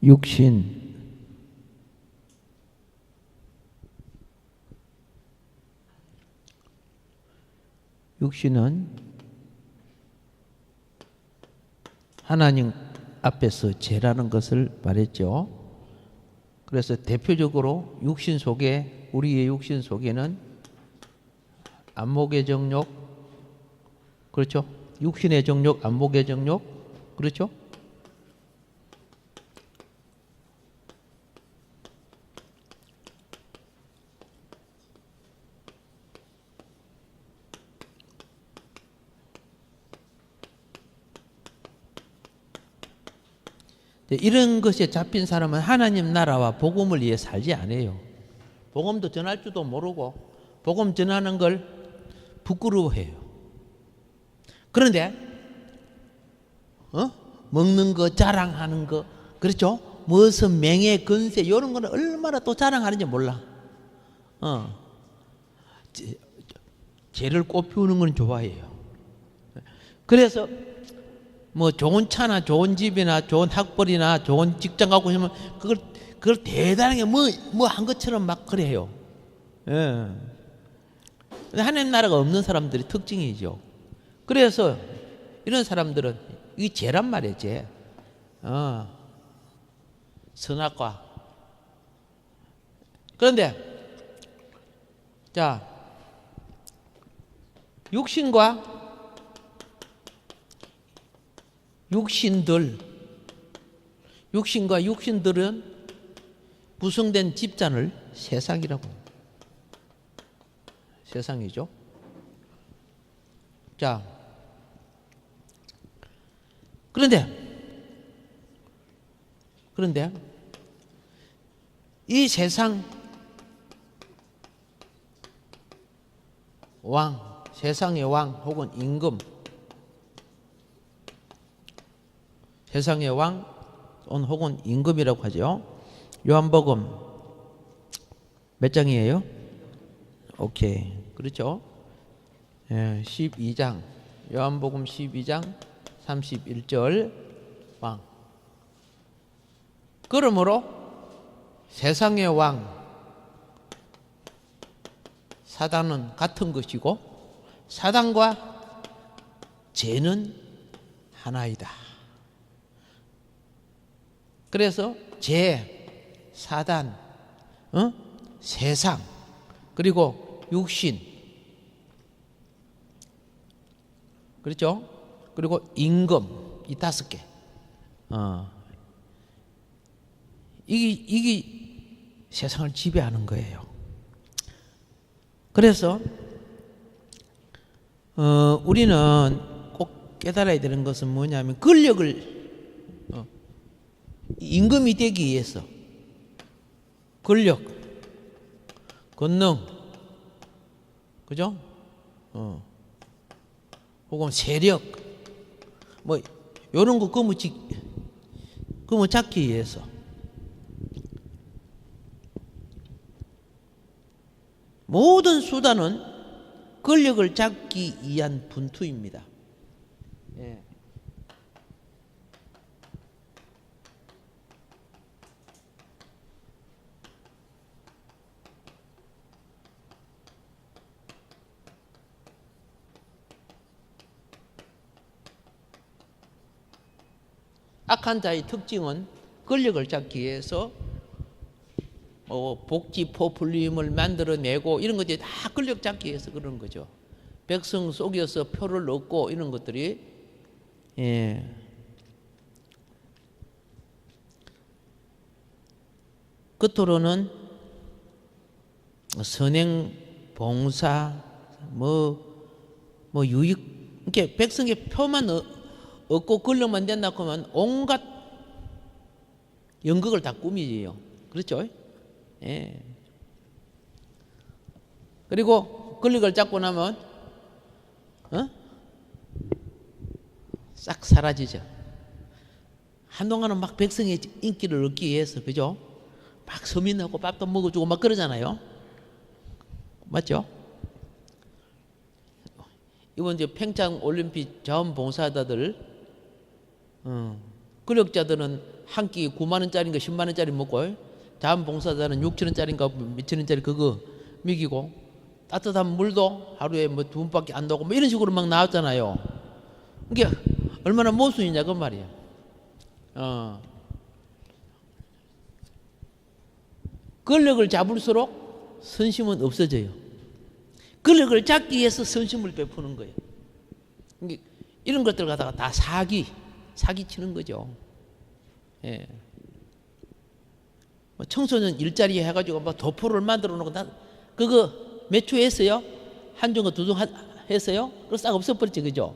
육신, 육신은 하나님 앞에서 죄라는 것을 말했죠. 그래서 대표적으로 육신 속에, 우리의 육신 속에는 안목의 정욕, 그렇죠? 육신의 정욕, 안목의 정욕, 그렇죠? 이런 것에 잡힌 사람은 하나님 나라와 복음을 위해 살지 않아요. 복음도 전할 줄도 모르고 복음 전하는 걸 부끄러워해요. 그런데 먹는 거 자랑하는 거, 그렇죠? 무슨 명예 건세 이런 거는 얼마나 또 자랑하는지 몰라. 죄를 꼽히는 건 좋아해요. 그래서 뭐 좋은 차나 좋은 집이나 좋은 학벌이나 좋은 직장 갖고 있으면 그걸 대단하게 뭐 한 것처럼 막 그래요. 예. 하나님 나라가 없는 사람들이 특징이죠. 그래서 이런 사람들은 이 죄란 말이에요, 죄. 선악과. 그런데 자, 육신과 육신들은 구성된 집단을 세상이라고 해요. 세상이죠. 자, 그런데 이 세상 왕, 세상의 왕 혹은 임금, 세상의 왕 혹은 임금이라고 하죠. 요한복음 몇 장이에요? 오케이, 그렇죠. 12장, 요한복음 12장 31절 왕. 그러므로 세상의 왕 사단은 같은 것이고 사단과 죄는 하나이다. 그래서 죄, 사단, 세상, 그리고 육신, 그렇죠? 그리고 임금, 이 5개. 이게 세상을 지배하는 거예요. 그래서 우리는 꼭 깨달아야 되는 것은 뭐냐면 권력을 임금이 되기 위해서 권력, 권능, 그죠? 혹은 세력, 뭐 이런 거 잡기 위해서 모든 수단은 권력을 잡기 위한 분투입니다. 예. 악한 자의 특징은 권력을 잡기 위해서 복지, 포퓰리즘을 만들어내고 이런 것들이 다 권력 잡기 위해서 그러는 거죠. 백성 속여서 표를 얻고 이런 것들이. 예. 끝으로는 선행, 봉사, 유익, 이렇게 백성의 표만 얻고 권력만 된다고 하면 온갖 연극을 다 꾸미지요. 그렇죠? 예. 그리고 권력을 잡고 나면 싹 사라지죠. 한동안은 막 백성의 인기를 얻기 위해서, 그죠? 막 서민하고 밥도 먹어주고 막 그러잖아요. 맞죠? 이번 이제 평창 올림픽 자원봉사자들, 권력자들은 한 끼 9만 원짜리인가 10만 원짜리 먹고 자원봉사자는 6천 원짜리인가 몇천 원짜리 그거 먹이고 따뜻한 물도 하루에 뭐 2번밖에 안 나오고 뭐 이런 식으로 막 나왔잖아요. 이게 얼마나 모순이냐 그 말이야. 권력을 잡을수록 선심은 없어져요. 권력을 잡기 위해서 선심을 베푸는 거예요. 이런 것들 갖다가 다 사기치는 거죠. 예. 뭐 청소년 일자리 해가지고 뭐 도포를 만들어 놓고 그거 몇 초 했어요? 한 종, 두 종 했어요? 그거 싹 없어버렸지, 그죠?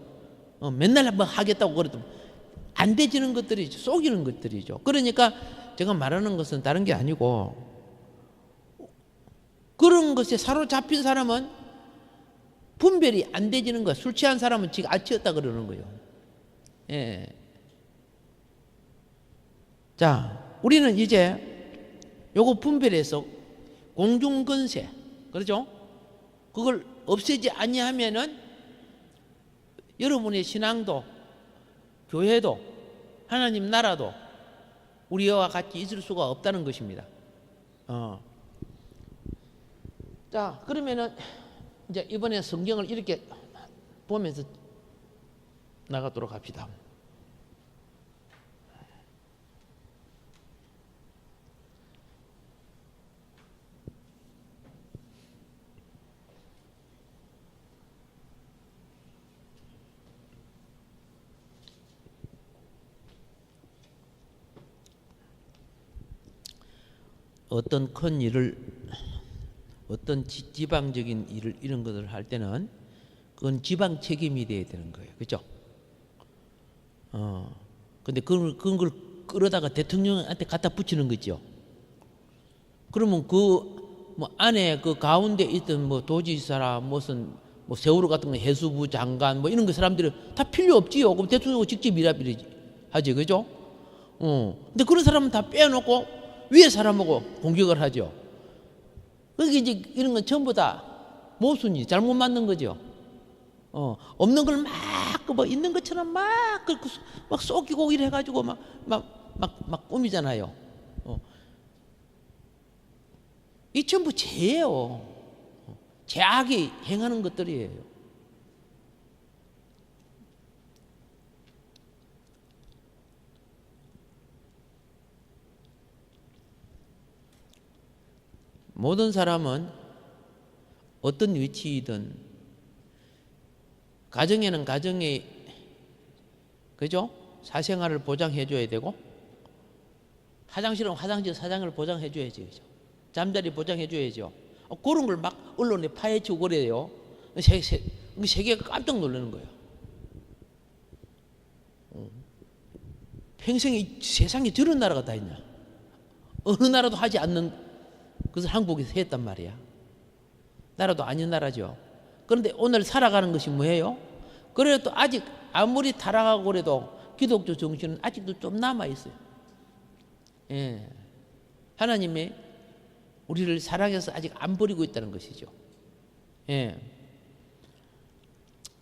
맨날 한번 하겠다고 그래도 안 되지는 것들이죠. 속이는 것들이죠. 그러니까 제가 말하는 것은 다른 게 아니고 그런 것에 사로잡힌 사람은 분별이 안 되지는 거야. 술 취한 사람은 지가 아치였다 그러는 거예요. 예. 자, 우리는 이제 요거 분별해서 공중건세, 그렇죠? 그걸 없애지 아니하면은 여러분의 신앙도 교회도 하나님 나라도 우리와 같이 있을 수가 없다는 것입니다. 자, 그러면은 이제 이번에 성경을 이렇게 보면서 나가도록 합시다. 어떤 큰 일을 어떤 지방적인 일을 이런 것을 할 때는 그건 지방 책임이 돼야 되는 거예요. 그죠? 근데 그런 걸 끌어다가 대통령한테 갖다 붙이는 거죠. 그러면 뭐 안에 그 가운데 있던 뭐 도지사라 무슨 뭐 세월호 같은 거 해수부 장관 뭐 이런 거 사람들이 다 필요 없지요. 그럼 대통령하고 직접 하지. 그죠? 근데 그런 사람은 다 빼놓고 위에 사람하고 공격을 하죠. 그게 이제 이런 건 전부 다 모순이 잘못 맞는 거죠. 없는 걸 막 뭐 있는 것처럼 막 쏘기고 이래가지고 막 꾸미잖아요. 이 전부 죄예요. 죄악이 행하는 것들이에요. 모든 사람은 어떤 위치이든 가정에는 가정의 그죠? 사생활을 보장해 줘야 되고 화장실은 화장실 사장을 보장해 줘야지. 그죠? 잠자리 보장해 줘야죠. 그런 걸 막 언론에 파헤치고 그래요. 세계가 깜짝 놀라는 거예요. 평생에 세상에 저런 나라가 다 있냐? 어느 나라도 하지 않는 그것을 한국에서 했단 말이야. 나라도 아닌 나라죠. 그런데 오늘 살아가는 것이 뭐예요? 그래도 아직 아무리 타락하고 그래도 기독교 정신은 아직도 좀 남아있어요. 예. 하나님이 우리를 사랑해서 아직 안 버리고 있다는 것이죠. 예.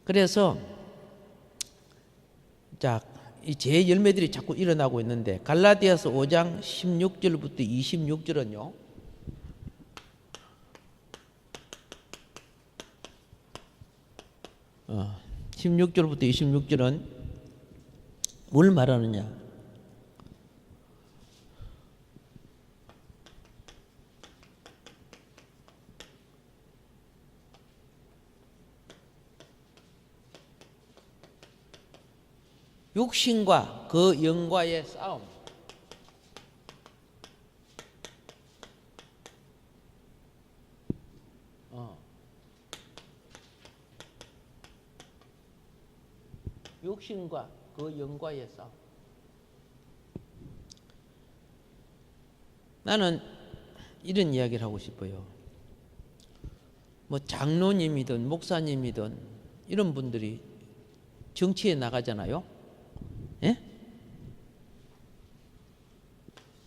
그래서 자, 이 제 열매들이 자꾸 일어나고 있는데 갈라디아서 5장 16절부터 26절은요. 16절부터 26절은 뭘 말하느냐? 육신과 그 영과의 싸움. 육신과 그 영과의 싸움. 나는 이런 이야기를 하고 싶어요. 뭐 장로님이든 목사님이든 이런 분들이 정치에 나가잖아요. 예?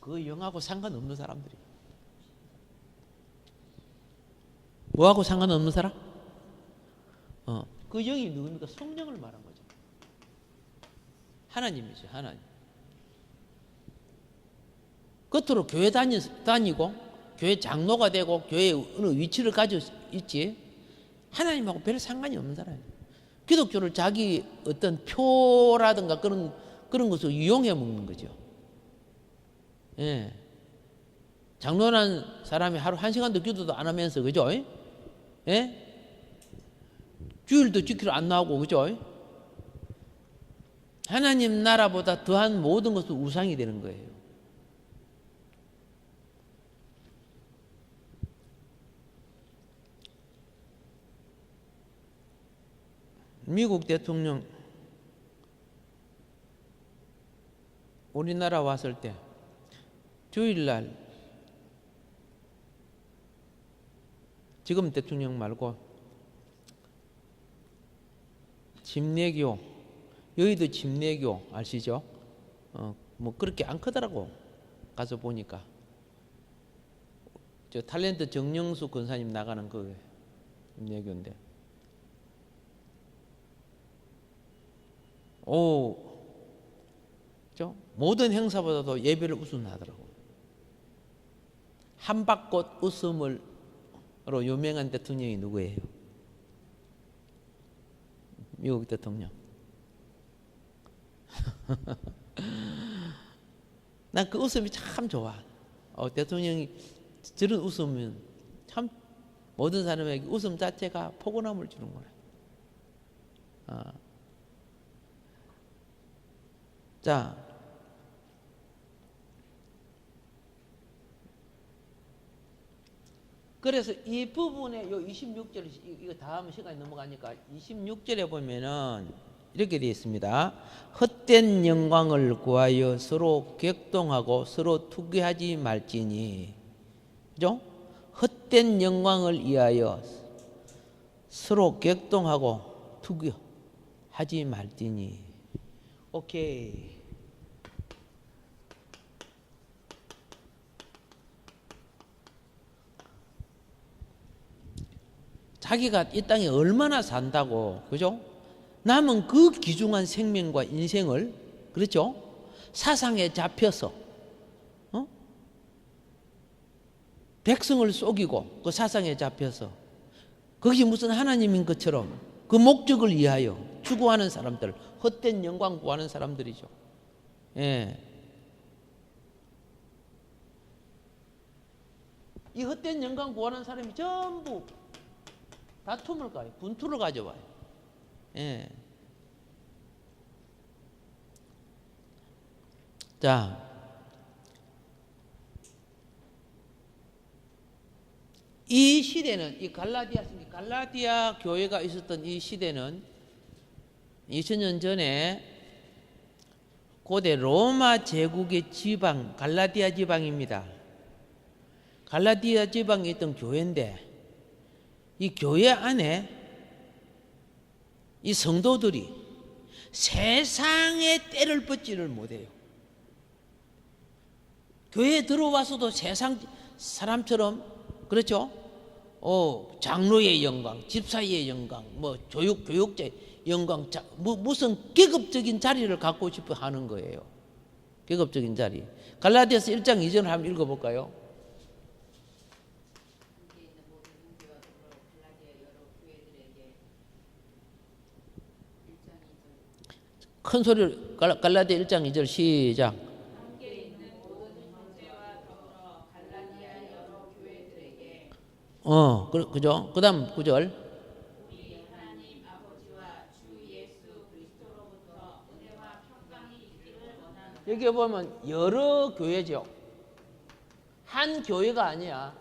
그 영하고 상관없는 사람들이. 뭐하고 상관없는 사람? 그 영이 누굽니까? 성령을 말한 거죠. 하나님이죠, 하나님. 겉으로 교회 다니고 교회 장로가 되고 교회에 어느 위치를 가지고 있지 하나님하고 별 상관이 없는 사람이에요. 기독교를 자기 어떤 표라든가 그런 것을 이용해 먹는 거죠. 예. 장로란 사람이 하루 1시간도 기도도 안 하면서, 그죠? 예? 주일도 지키러 안 나오고, 그죠? 하나님 나라보다 더한 모든 것은 우상이 되는 거예요. 미국 대통령 우리나라 왔을 때 주일날, 지금 대통령 말고 침례교, 여의도 침례교 아시죠? 뭐 그렇게 안 크더라고. 가서 보니까 저 탤런트 정영수 권사님 나가는 그 침례교인데, 모든 행사보다도 예배를 우선하더라고. 한박꽃 웃음으로 유명한 대통령이 누구예요? 미국 대통령. 난 그 웃음이 참 좋아. 대통령이 저런 웃으면 참 모든 사람에게 웃음 자체가 포근함을 주는구나. 자, 그래서 이 부분에 요 26절, 이거 다음 시간에 넘어가니까 26절에 보면은 이렇게 되어 있습니다. 헛된 영광을 구하여 서로 격동하고 서로 투기하지 말지니. 그죠? 헛된 영광을 위하여 서로 격동하고 투기하지 말지니. 오케이. 자기가 이 땅에 얼마나 산다고, 그죠? 남은 그 귀중한 생명과 인생을, 그렇죠? 사상에 잡혀서 백성을 속이고 그 사상에 잡혀서 그것이 무슨 하나님인 것처럼 그 목적을 위하여 추구하는 사람들, 헛된 영광 구하는 사람들이죠. 예. 이 헛된 영광 구하는 사람이 전부 다툼을 가요. 분투를 가져와요. 예. 자, 이 시대는, 이 갈라디아 교회가 있었던 이 시대는 2000년 전에 고대 로마 제국의 지방, 갈라디아 지방입니다. 갈라디아 지방에 있던 교회인데, 이 교회 안에 이 성도들이 세상의 때를 벗지를 못해요. 교회에 들어와서도 세상 사람처럼, 그렇죠? 장로의 영광, 집사의 영광, 뭐 교육자의 영광, 무슨 계급적인 자리를 갖고 싶어 하는 거예요. 계급적인 자리. 갈라디아서 1장 2절을 한번 읽어볼까요? 큰 소리를, 갈라디아 1장 2절 시작. 그죠? 그 다음 9절. 여기 보면 여러 교회죠. 한 교회가 아니야.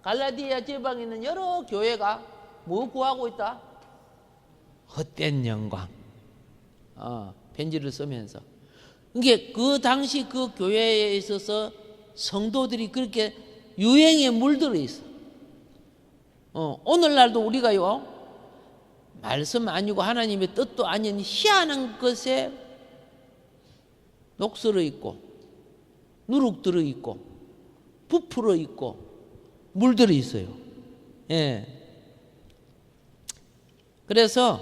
갈라디아 지방에 있는 여러 교회가 뭐 구하고 있다? 헛된 영광. 편지를 쓰면서. 이게 그 당시 그 교회에 있어서 성도들이 그렇게 유행에 물들어 있어. 오늘날도 우리가요, 말씀 아니고 하나님의 뜻도 아닌 희한한 것에 녹슬어 있고, 누룩들어 있고, 부풀어 있고, 물들어 있어요. 예. 그래서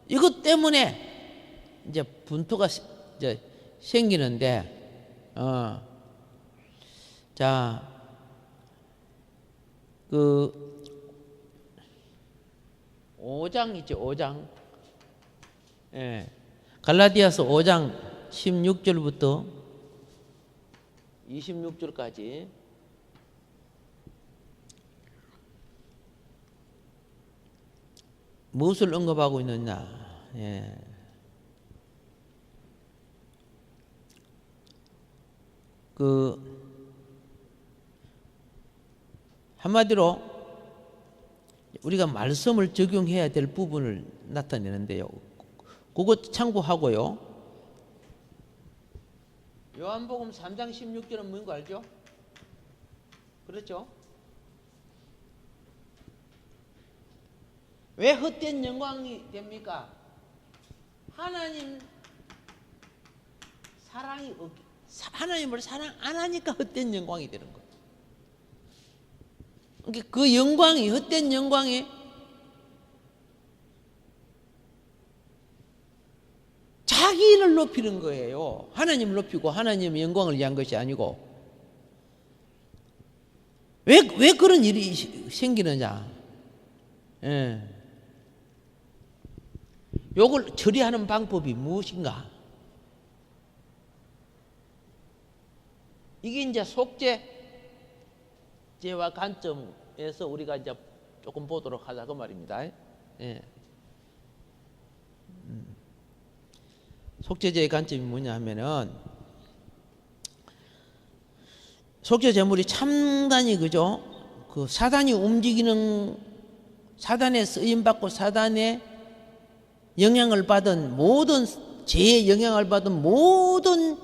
이것 때문에 이제 분투가 이제 생기는데, 자, 그 5장 있죠, 5장. 예. 갈라디아서 5장 16절부터 26절까지 무엇을 언급하고 있느냐? 예. 그 한마디로 우리가 말씀을 적용해야 될 부분을 나타내는데요. 그거 참고하고요. 요한복음 3장 16절은 뭔 거 알죠? 그렇죠? 왜 헛된 영광이 됩니까? 하나님 사랑이 하나님을 사랑 안 하니까 헛된 영광이 되는 거예요. 그 영광이, 헛된 영광이 자기를 높이는 거예요. 하나님을 높이고 하나님의 영광을 위한 것이 아니고. 왜 그런 일이 생기느냐? 예. 요걸 처리하는 방법이 무엇인가? 이게 이제 속죄와 관점에서 우리가 이제 조금 보도록 하자 그 말입니다. 예. 속죄제의 관점이 뭐냐 하면은 속죄 제물이 참단이 그죠? 그 사단이 움직이는 사단의 쓰임 받고 사단의 영향을 받은 모든 죄의 영향을 받은 모든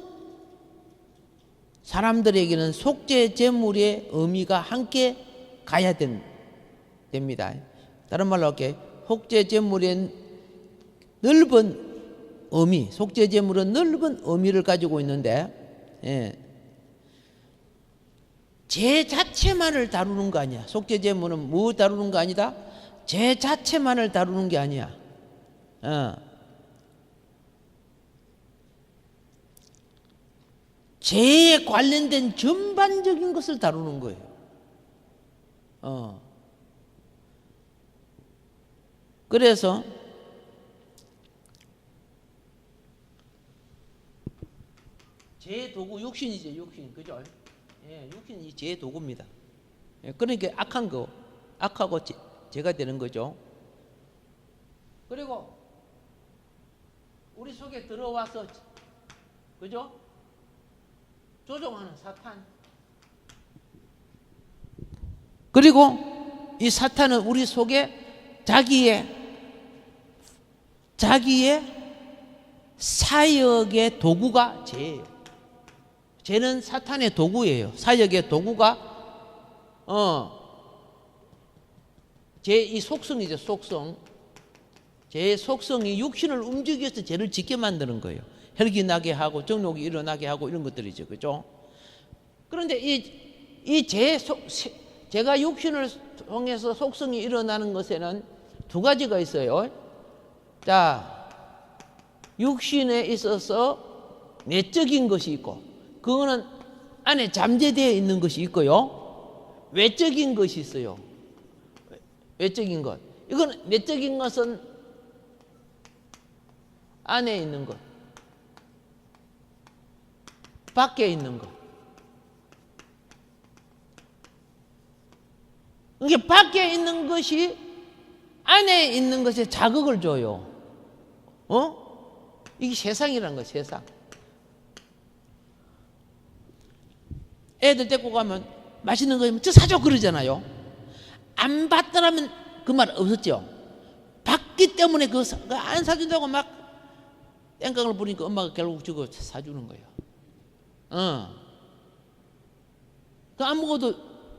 사람들에게는 속죄 제물의 의미가 함께 가야 됩니다. 다른 말로 할게 속죄 제물의 넓은 의미, 속죄 제물은 넓은 의미를 가지고 있는데, 예. 죄 자체만을 다루는 거 아니야. 속죄 제물은 뭐 다루는 거 아니다? 죄 자체만을 다루는 게 아니야. 죄에 관련된 전반적인 것을 다루는 거예요. 그래서 죄의 도구 육신이죠, 육신. 그죠? 예, 육신이 죄의 도구입니다. 예, 그러니까 악하고 죄가 되는 거죠. 그리고 우리 속에 들어와서, 그죠? 조종하는 사탄. 그리고 이 사탄은 우리 속에 자기의 사역의 도구가 죄예요. 죄는 사탄의 도구예요. 사역의 도구가 죄의 속성이죠. 속성. 죄의 속성이 육신을 움직여서 죄를 짓게 만드는 거예요. 혈기 나게 하고 정욕이 일어나게 하고 이런 것들이죠. 그죠? 그런데 이 죄가 육신을 통해서 속성이 일어나는 것에는 두 가지가 있어요. 자, 육신에 있어서 내적인 것이 있고, 그거는 안에 잠재되어 있는 것이 있고요. 외적인 것이 있어요. 외적인 것. 이건 내적인 것은 안에 있는 것, 밖에 있는 것. 이게 밖에 있는 것이 안에 있는 것에 자극을 줘요. 이게 세상이라는 거예요, 세상. 애들 데리고 가면 맛있는 거 있으면 저 사줘 그러잖아요. 안 받더라면 그 말 없었죠. 받기 때문에 그거 안 사준다고 막 땡깡을 부리니까 엄마가 결국 저거 사주는 거예요. 그 안 먹어도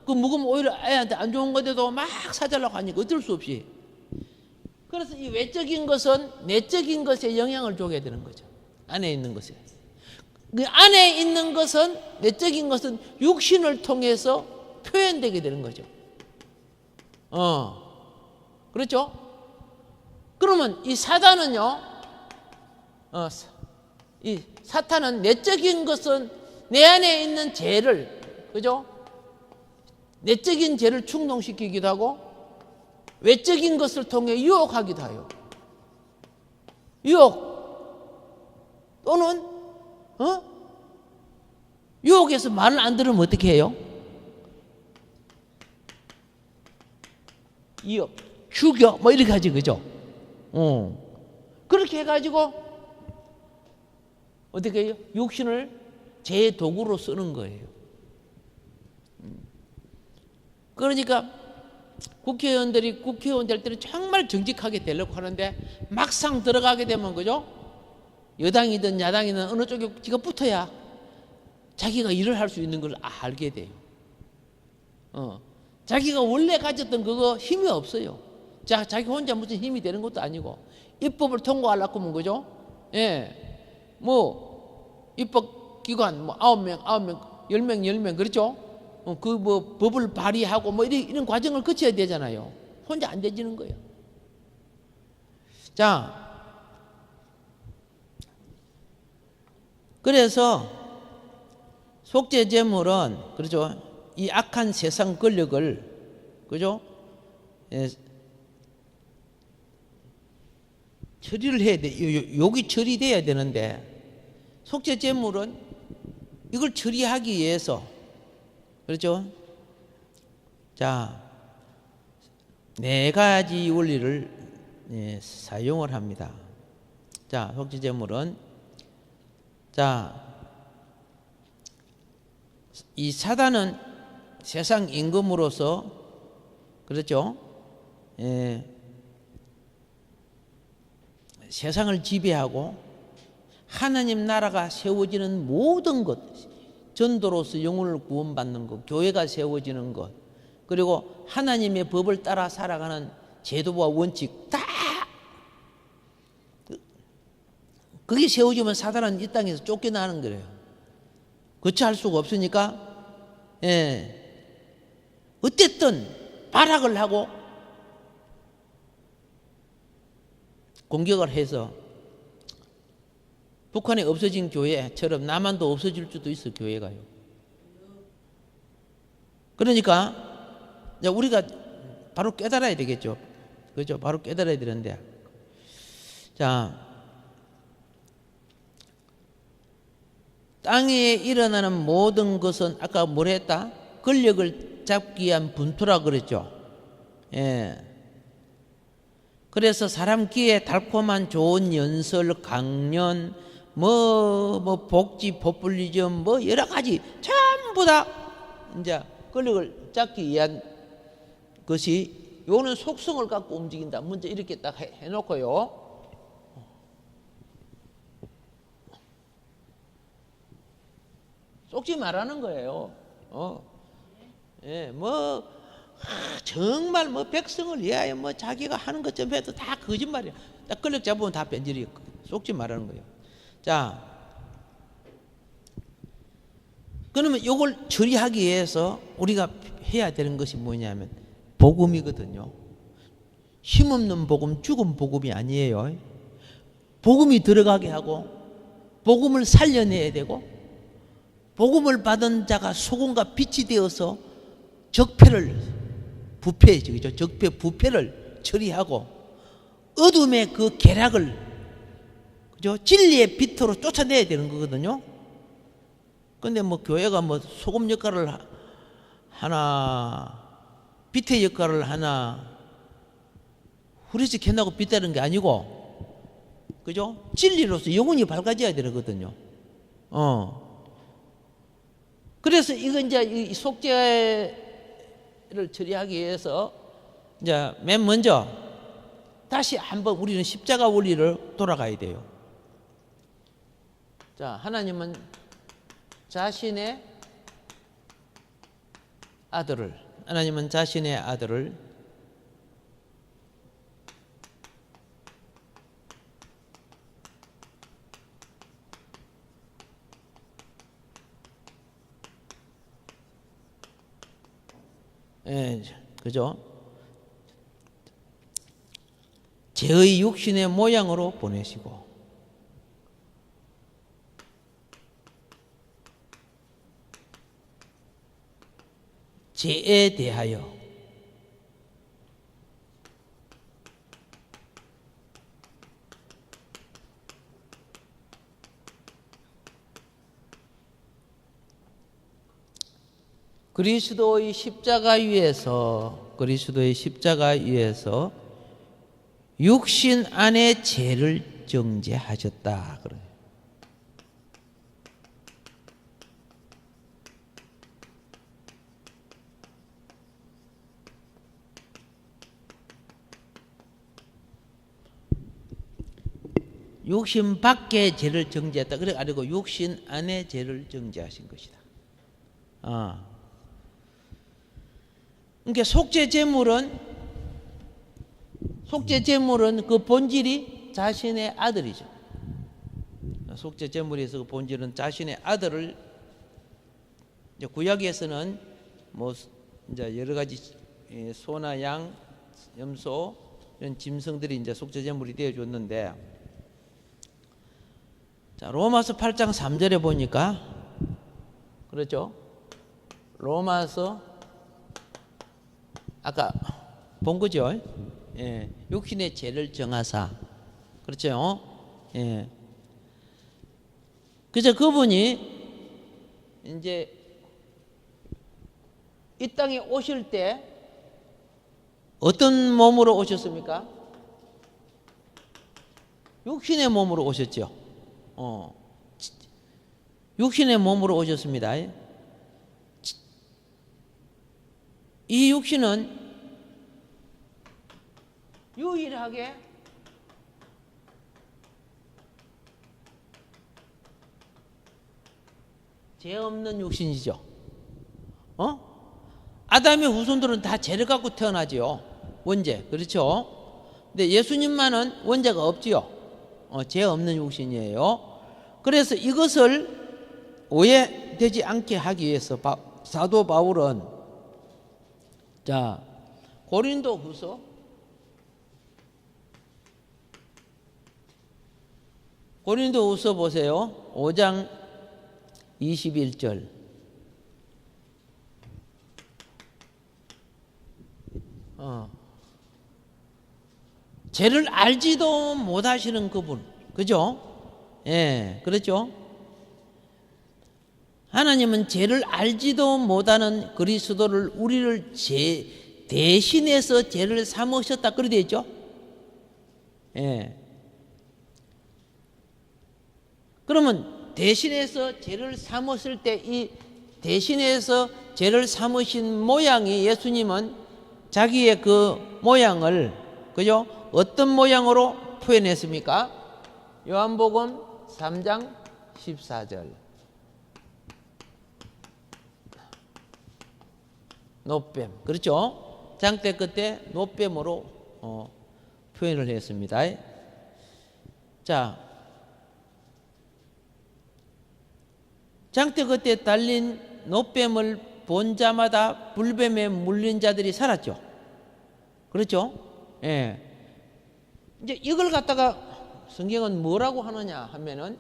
그 먹으면 오히려 애한테 안 좋은 건데도 막 사달라고 하니까 어쩔 수 없이. 그래서 이 외적인 것은 내적인 것에 영향을 주게 되는 거죠. 안에 있는 것에. 그 안에 있는 것은, 내적인 것은 육신을 통해서 표현되게 되는 거죠. 그렇죠? 그러면 이 사단은요, 이 사탄은 내적인 것은 내 안에 있는 죄를, 그죠? 내적인 죄를 충동시키기도 하고 외적인 것을 통해 유혹하기도 해요. 유혹 또는 유혹에서 말을 안 들으면 어떻게 해요? 위협, 죽여 뭐 이렇게 하지, 그죠? 그렇게 해가지고 어떻게 해요? 육신을 제 도구로 쓰는 거예요. 그러니까 국회의원들이 국회의원 될 때는 정말 정직하게 되려고 하는데 막상 들어가게 되면, 그죠? 여당이든 야당이든 어느 쪽에 지가 붙어야 자기가 일을 할 수 있는 걸 알게 돼요. 자기가 원래 가졌던 그거 힘이 없어요. 자기 혼자 무슨 힘이 되는 것도 아니고 입법을 통과하려고 하면, 그죠? 예, 뭐 입법기관 뭐 9명, 10명, 10명 그렇죠? 그 뭐 법을 발의하고 뭐 이런 과정을 거쳐야 되잖아요. 혼자 안 되지는 거예요. 자, 그래서 속죄제물은, 그렇죠? 이 악한 세상 권력을, 그죠? 처리를 해야 돼. 욕이 처리돼야 되는데 속죄제물은 이걸 처리하기 위해서, 그렇죠? 자, 4가지 원리를 사용을 합니다. 자, 속죄제물은, 자, 이 사단은 세상 임금으로서, 그렇죠? 세상을 지배하고 하나님 나라가 세워지는 모든 것, 전도로서 영혼을 구원받는 것, 교회가 세워지는 것, 그리고 하나님의 법을 따라 살아가는 제도와 원칙 다 그게 세워지면 사단은 이 땅에서 쫓겨나는 거예요. 거쳐할 수가 없으니까 어쨌든 발악을 하고 공격을 해서 북한에 없어진 교회처럼 남한도 없어질 수도 있어, 교회가요. 그러니까 우리가 바로 깨달아야 되겠죠. 그렇죠? 바로 깨달아야 되는데, 자, 땅에 일어나는 모든 것은 아까 뭘 했다? 권력을 잡기 위한 분투라 그랬죠. 그래서 사람 귀에 달콤한 좋은 연설, 강연, 뭐 복지, 포퓰리즘, 뭐 여러 가지 전부 다 이제 권력을 잡기 위한 것이, 요는 속성을 갖고 움직인다. 먼저 이렇게 딱 해놓고요. 속지 말라는 거예요. 정말 뭐 백성을 위하여 뭐 자기가 하는 것 좀 해도 다 거짓말이야. 딱 권력 잡으면 다 변질이. 속지 말라는 거예요. 자, 그러면 이걸 처리하기 위해서 우리가 해야 되는 것이 뭐냐면 복음이거든요. 힘없는 복음, 죽은 복음이 아니에요. 복음이 들어가게 하고 복음을 살려내야 되고, 복음을 받은 자가 소금과 빛이 되어서 부패죠. 적폐, 부패를 처리하고 어둠의 그 계략을, 그죠? 진리의 빛으로 쫓아내야 되는 거거든요. 근데 뭐 교회가 뭐 소금 역할을 하나, 빛의 역할을 하나, 후레쉬 캔다고 빛다는 게 아니고, 그죠? 진리로서 영혼이 밝아져야 되거든요. 그래서 이건 이제 이 속죄를 처리하기 위해서 이제 맨 먼저 다시 한번 우리는 십자가 원리를 돌아가야 돼요. 자, 하나님은 자신의 아들을 그죠? 죄의 육신의 모양으로 보내시고, 죄에 대하여 그리스도의 십자가 위에서 육신 안에 죄를 정죄하셨다 그래요. 육신 밖에 죄를 정죄했다. 그래 아니고 육신 안에 죄를 정죄하신 것이다. 그러니까 속죄 제물은 그 본질이 자신의 아들이죠. 속죄 제물에서 그 본질은 자신의 아들을 이제 구약에서는 뭐 이제 여러 가지 소나 양, 염소 이런 짐승들이 이제 속죄 제물이 되어 줬는데, 자 로마서 8장 3절에 보니까 그렇죠. 로마서 아까 본 거죠. 예, 육신의 죄를 정하사. 그렇죠. 예. 그래서 그분이 이제 이 땅에 오실 때 어떤 몸으로 오셨습니까? 육신의 몸으로 오셨죠. 육신의 몸으로 오셨습니다. 이 육신은 유일하게 죄 없는 육신이죠. 아담의 후손들은 다 죄를 갖고 태어나지요. 원죄. 그렇죠. 근데 예수님만은 원죄가 없지요. 죄 없는 육신이에요. 그래서 이것을 오해되지 않게 하기 위해서 사도 바울은 자 고린도후서 5장 보세요. 5장 21절. 죄를 알지도 못하시는 그분, 그죠? 예, 그렇죠? 하나님은 죄를 알지도 못하는 그리스도를 우리를 대신해서 죄를 삼으셨다 그래 되어 있죠? 예. 그러면 대신해서 죄를 삼으실 때 이 대신해서 죄를 삼으신 모양이 예수님은 자기의 그 모양을 그죠? 어떤 모양으로 표현했습니까? 요한복음 3장 14절. 노뱀. 그렇죠? 장대 끝에 노뱀으로 표현을 했습니다. 자, 장대 끝에 달린 노뱀을 본 자마다 불뱀에 물린 자들이 살았죠. 그렇죠? 예. 이제 이걸 갖다가 성경은 뭐라고 하느냐 하면은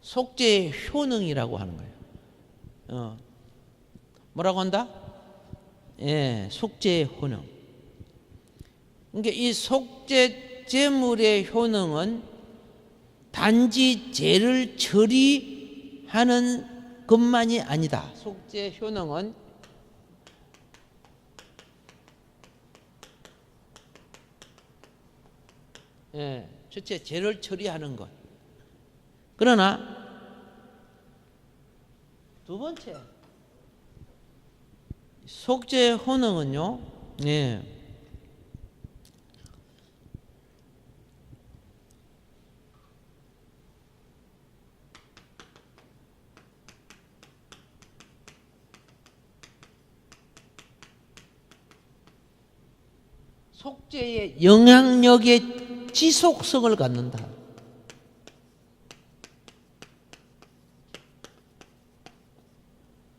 속죄의 효능이라고 하는 거예요. 뭐라고 한다? 예, 속죄의 효능. 그러니까 이 속죄 제물의 효능은 단지 죄를 처리하는 것만이 아니다. 속죄 효능은 예, 첫째 죄를 처리하는 것. 그러나 두 번째 속죄 효능은요. 예. 속죄의 영향력의 지속성을 갖는다.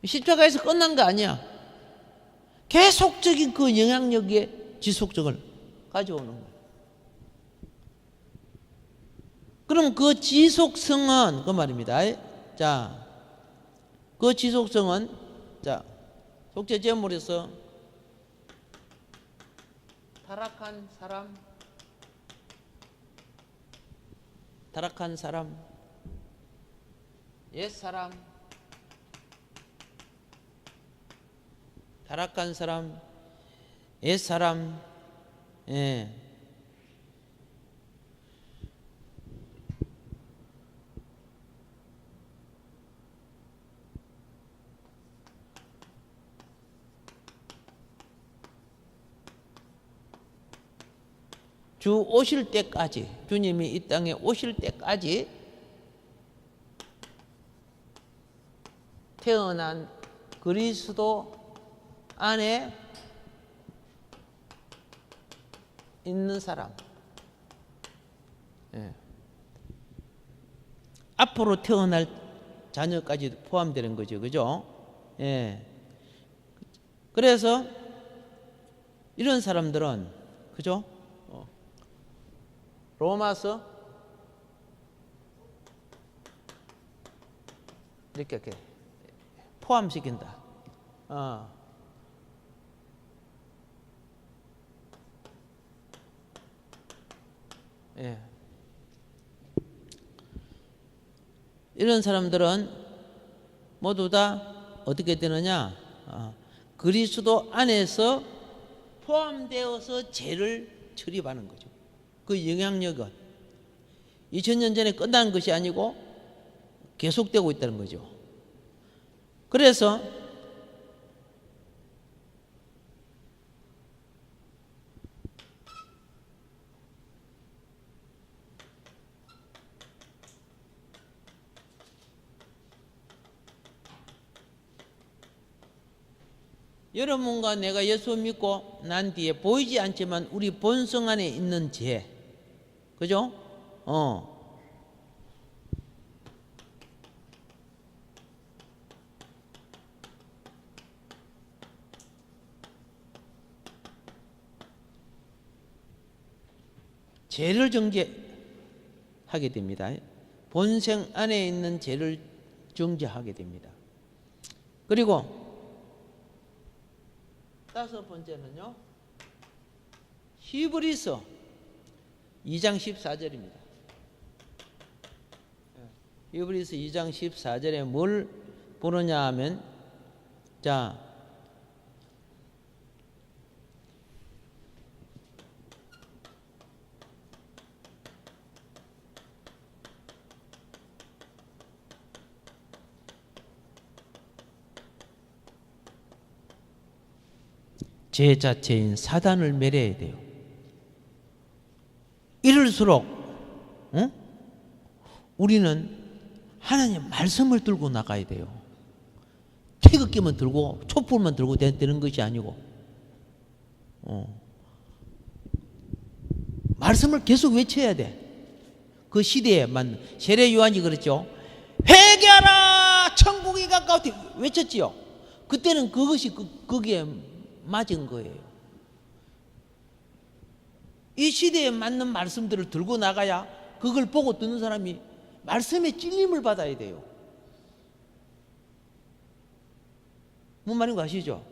십자가에서 끝난 거 아니야. 계속적인 그 영향력의 지속성을 가져오는 거예요. 그럼 그 지속성은 그 말입니다. 자, 그 지속성은 자, 속죄 제물에서 타락한 사람, 옛사람, 타락한 사람, 옛사람, 예. 주 오실 때까지, 주님이 이 땅에 오실 때까지 태어난 그리스도 안에 있는 사람, 예. 앞으로 태어날 자녀까지 포함되는 거죠, 그죠? 예. 그래서 이런 사람들은 그죠? 로마서 이렇게 포함시킨다. 예. 이런 사람들은 모두 다 어떻게 되느냐? 그리스도 안에서 포함되어서 죄를 처리하는 거죠. 그 영향력은 2000년 전에 끝난 것이 아니고 계속되고 있다는 거죠. 그래서 여러분과 내가 예수 믿고 난 뒤에 보이지 않지만 우리 본성 안에 있는 죄, 그죠? 죄를 정죄하게 됩니다. 본성 안에 있는 죄를 정죄하게 됩니다. 그리고 다섯 번째는요, 히브리서 2장 14절입니다. 히브리서 2장 14절에 뭘 보느냐 하면, 자, 죄 자체인 사단을 멸해야 돼요. 이럴수록 우리는 하나님 말씀을 들고 나가야 돼요. 태극기만 들고 촛불만 들고 되는 것이 아니고 말씀을 계속 외쳐야 돼. 그 시대에 맞는 세례 요한이 그랬죠. 회개하라 천국이 가까웠다 외쳤지요. 그때는 그것이 거기에 맞은 거예요. 이 시대에 맞는 말씀들을 들고 나가야 그걸 보고 듣는 사람이 말씀의 찔림을 받아야 돼요. 뭔 말인 거 아시죠?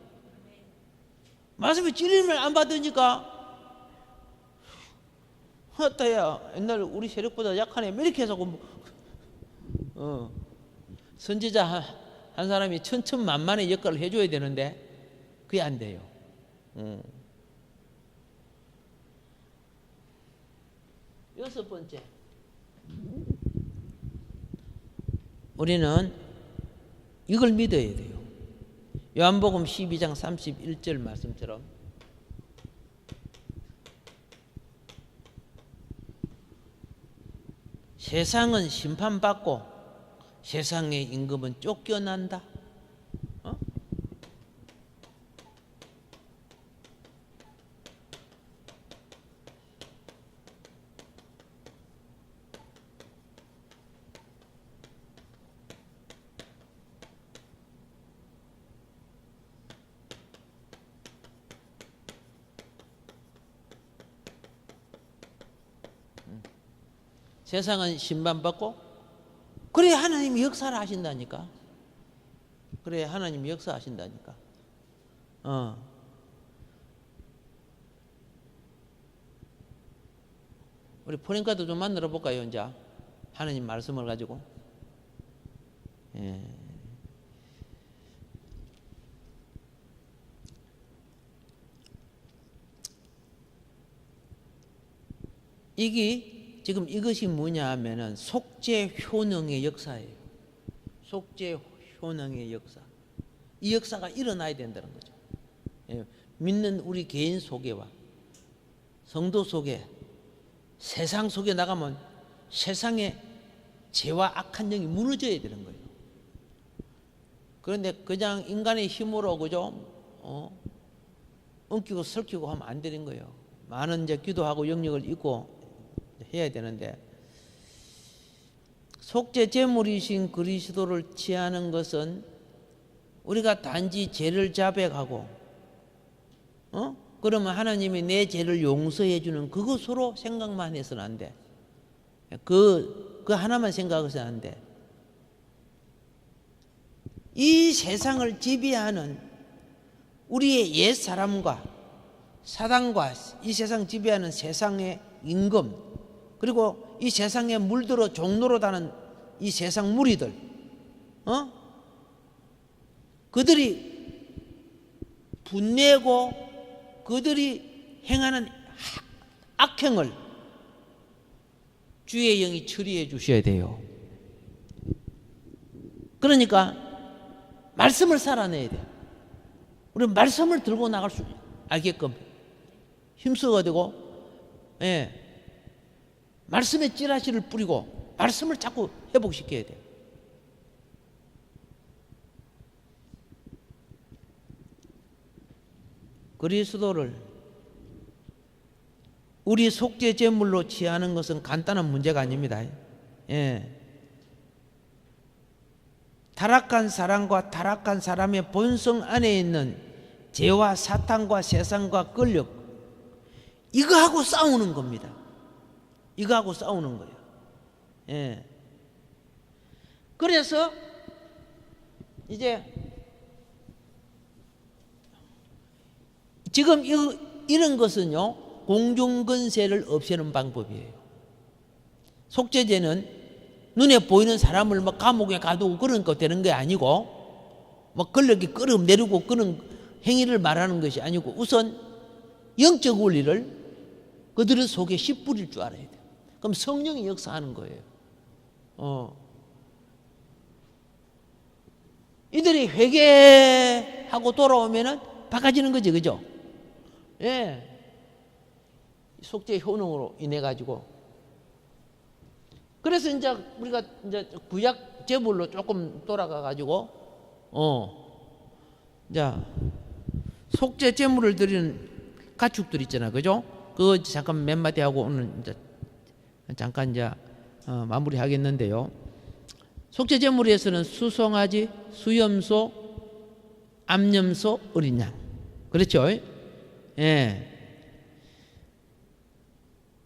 말씀의 찔림을 안 받으니까 하다야 옛날 우리 세력보다 약하네 이렇게 해서 선지자 한 사람이 천천만만의 역할을 해줘야 되는데 그게 안 돼요. 여섯 번째, 우리는 이걸 믿어야 돼요. 요한복음 12장 31절 말씀처럼 세상은 심판받고 세상의 임금은 쫓겨난다. 세상은 심판받고, 그래 하나님이 역사를 하신다니까. 그래 하나님이 역사하신다니까. 우리 포린가도 좀 만들어 볼까요, 이제? 하나님 말씀을 가지고. 예. 이게 지금 이것이 뭐냐 하면은 속죄 효능의 역사예요. 속죄 효능의 역사. 이 역사가 일어나야 된다는 거죠. 예. 믿는 우리 개인 속에와 성도 속에, 세상 속에 나가면 세상의 죄와 악한 영이 무너져야 되는 거예요. 그런데 그냥 인간의 힘으로, 그죠? 엉키고 설키고 하면 안 되는 거예요. 많은 이제 기도하고 영역을 잊고 해야 되는데, 속죄 제물이신 그리스도를 취하는 것은 우리가 단지 죄를 자백하고, 그러면 하나님이 내 죄를 용서해 주는 그것으로 생각만 해서는 안 돼. 그 하나만 생각해서는 안 돼. 이 세상을 지배하는 우리의 옛 사람과 사단과 이 세상 지배하는 세상의 임금, 그리고 이 세상에 물들어 종노릇하는 이 세상 무리들, 그들이 분내고 그들이 행하는 악행을 주의 영이 처리해 주셔야 돼요. 그러니까 말씀을 살아내야 돼요. 우리는 말씀을 들고 나갈 수 알게끔 힘써야 되고, 예, 말씀의 찌라시를 뿌리고 말씀을 자꾸 회복시켜야 돼요. 그리스도를 우리 속죄 제물로 취하는 것은 간단한 문제가 아닙니다. 예. 타락한 사람과 타락한 사람의 본성 안에 있는 죄와 사탄과 세상과 권력, 이거하고 싸우는 겁니다. 이거하고 싸우는 거예요. 예. 그래서 이제 지금 이런 것은요, 공중근세를 없애는 방법이에요. 속죄죄는 눈에 보이는 사람을 막 감옥에 가두고 그런 거 되는 게 아니고, 막 권력이 끌어내리고 그런 행위를 말하는 것이 아니고, 우선 영적 원리를 그들의 속에 씹뿌릴 줄 알아야 돼요. 그럼 성령이 역사하는 거예요. 이들이 회개하고 돌아오면은 바꿔지는 거지, 그죠? 예. 속죄 효능으로 인해 가지고. 그래서 이제 우리가 이제 구약 제물로 조금 돌아가 가지고, 자, 속죄 제물을 드리는 가축들 있잖아, 그죠? 그거 잠깐 몇 마디 하고 오늘 이제 잠깐 이제 마무리하겠는데요. 속죄 제물에서는 수송아지, 수염소, 암염소, 어린 양, 그렇죠? 예.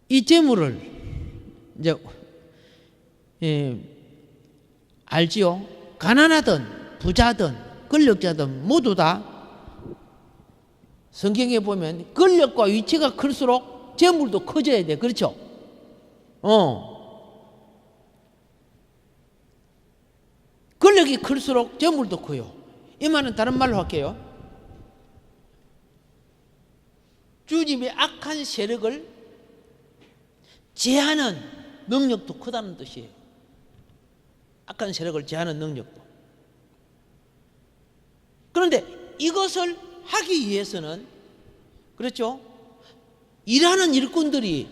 이 제물을 이제 알지요? 가난하든 부자든 권력자든 모두 다 성경에 보면 권력과 위치가 클수록 제물도 커져야 돼. 그렇죠? 권력이 클수록 제물도 커요. 이 말은 다른 말로 할게요. 주님의 악한 세력을 제하는 능력도 크다는 뜻이에요. 악한 세력을 제하는 능력도. 그런데 이것을 하기 위해서는, 그렇죠? 일하는 일꾼들이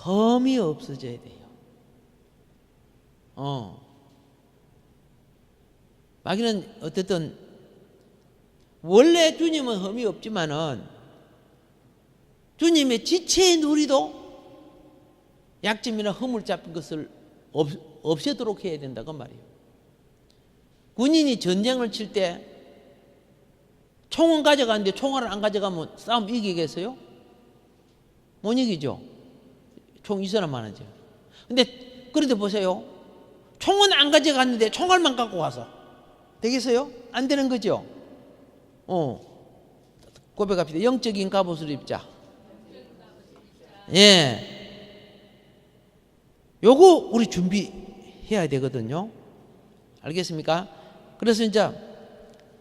험이 없어져야 돼요. 마귀는 어쨌든 원래 주님은 험이 없지만은 주님의 지체의 누리도 약점이나 허물 잡힌 것을 없애도록 해야 된다, 그 말이에요. 군인이 전쟁을 칠 때 총은 가져가는데 총알을 안 가져가면 싸움 이기겠어요? 못 이기죠. 총 있어야 많아져. 근데 그런데 보세요. 총은 안 가져갔는데 총알만 갖고 와서 되겠어요? 안 되는 거죠. 고백합시다. 영적인 갑옷을 입자. 예. 요거 우리 준비해야 되거든요. 알겠습니까? 그래서 이제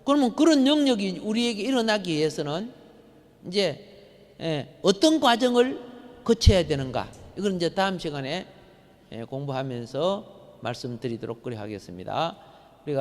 그러면 그런 영역이 우리에게 일어나기 위해서는 이제 어떤 과정을 거쳐야 되는가? 이건 이제 다음 시간에 공부하면서 말씀드리도록 그래 하겠습니다.